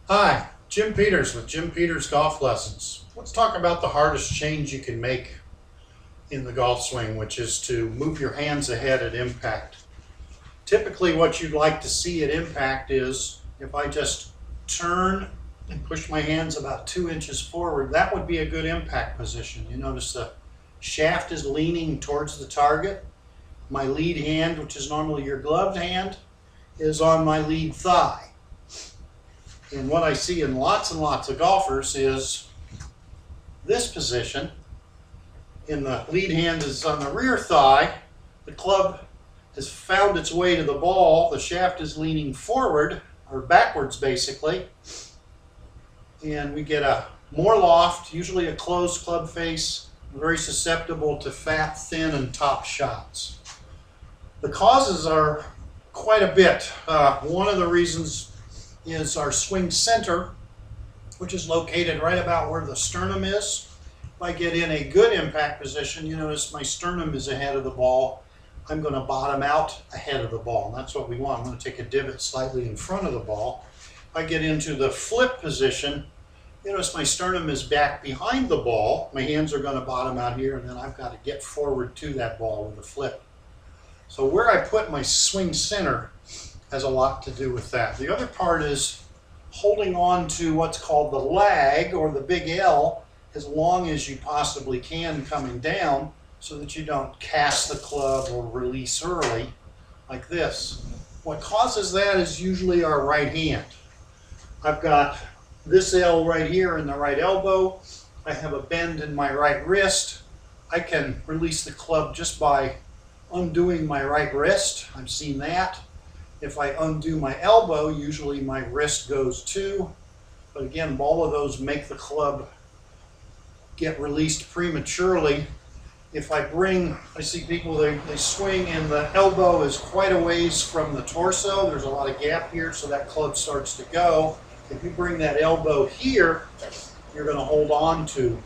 Hi, Jim Peters with Jim Peters Golf Lessons. Let's talk about the hardest change you can make in the golf swing, which is to move your hands ahead at impact. Typically what you'd like to see at impact is if I just turn and push my hands about 2 inches forward, that would be a good impact position. You notice the shaft is leaning towards the target. My lead hand, which is normally your gloved hand, is on my lead thigh. And what I see in lots and lots of golfers is this position. In the lead hand is on the rear thigh. The club has found its way to the ball. The shaft is leaning forward, or backwards basically. And we get a more loft, usually a closed club face, very susceptible to fat, thin, and top shots. The causes are quite a bit. One of the reasons is our swing center, which is located right about where the sternum is. If I get in a good impact position, you notice my sternum is ahead of the ball. I'm going to bottom out ahead of the ball, and that's what we want. I'm going to take a divot slightly in front of the ball. If I get into the flip position, you notice my sternum is back behind the ball. My hands are going to bottom out here, and then I've got to get forward to that ball with a flip. So where I put my swing center has a lot to do with that. The other part is holding on to what's called the lag, or the big L, as long as you possibly can coming down, so that you don't cast the club or release early like this. What causes that is usually our right hand. I've got this L right here in the right elbow. I have a bend in my right wrist. I can release the club just by undoing my right wrist. I've seen that. If I undo my elbow, usually my wrist goes too. But again, all of those make the club get released prematurely. If I see people, they swing and the elbow is quite a ways from the torso. There's a lot of gap here, so that club starts to go. If you bring that elbow here, you're going to hold on to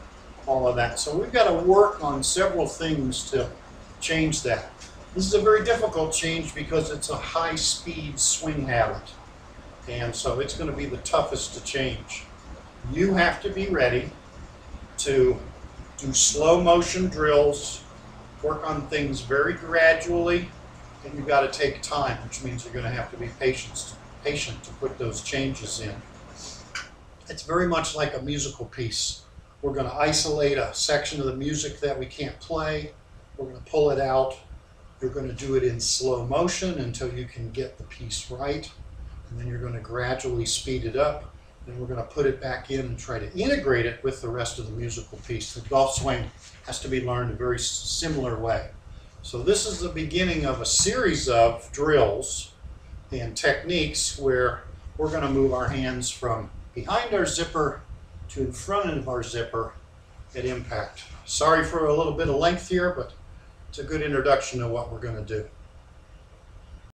all of that. So we've got to work on several things to change that. This is a very difficult change because it's a high-speed swing habit, and so it's going to be the toughest to change. You have to be ready to do slow motion drills, work on things very gradually, and you've got to take time, which means you're going to have to be patient to put those changes in. It's very much like a musical piece. We're going to isolate a section of the music that we can't play. We're going to pull it out. You're going to do it in slow motion until you can get the piece right, and then you're going to gradually speed it up, and we're going to put it back in and try to integrate it with the rest of the musical piece. The golf swing has to be learned a very similar way. So this is the beginning of a series of drills and techniques where we're going to move our hands from behind our zipper to in front of our zipper at impact. Sorry for a little bit of length here, but it's a good introduction to what we're going to do.